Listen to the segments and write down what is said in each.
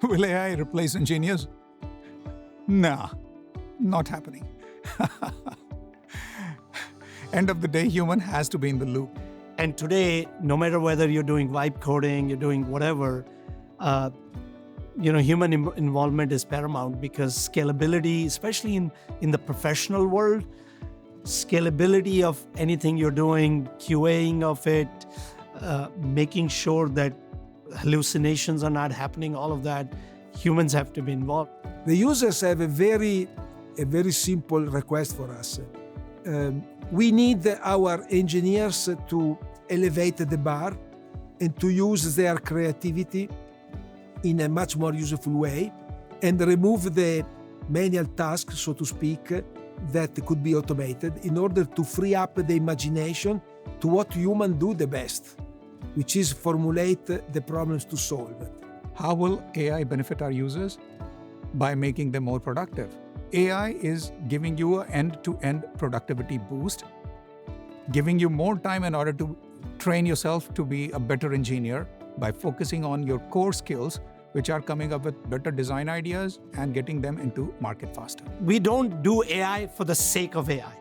Will AI replace engineers? Nah, not happening. End of the day, human has to be in the loop. And today, no matter whether you're doing vibe coding, you're doing whatever, human involvement is paramount because scalability, especially in the professional world, scalability of anything you're doing, QAing of it, making sure that hallucinations are not happening, all of that, humans have to be involved. The users have a very simple request for us. We need our engineers to elevate the bar and to use their creativity in a much more useful way and remove the manual tasks, so to speak, that could be automated in order to free up the imagination to what humans do the best, which is formulate the problems to solve. How will AI benefit our users? By making them more productive. AI is giving you an end-to-end productivity boost, giving you more time in order to train yourself to be a better engineer by focusing on your core skills, which are coming up with better design ideas and getting them into market faster. We don't do AI for the sake of AI,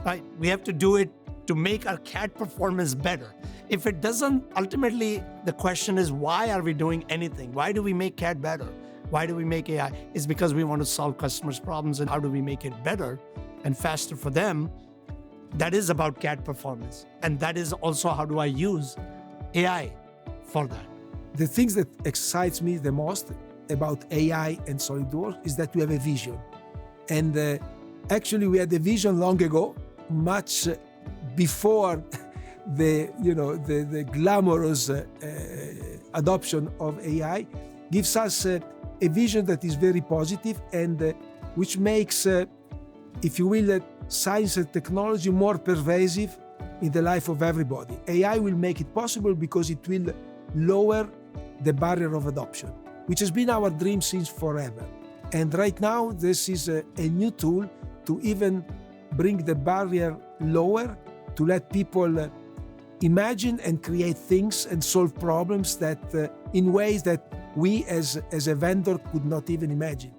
right? We have to do it to make our CAD performance better. If it doesn't, ultimately, the question is, why are we doing anything? Why do we make CAD better? Why do we make AI? It's because we want to solve customers' problems, and how do we make it better and faster for them? That is about CAD performance. And that is also how do I use AI for that. The things that excites me the most about AI and SolidWorks is that we have a vision. And actually we had a vision long ago, much before the glamorous adoption of AI, gives us a vision that is very positive and which makes, if you will, science and technology more pervasive in the life of everybody. AI will make it possible because it will lower the barrier of adoption, which has been our dream since forever. And right now, this is a new tool to even bring the barrier lower, to let people imagine and create things and solve problems that in ways that we as a vendor could not even imagine.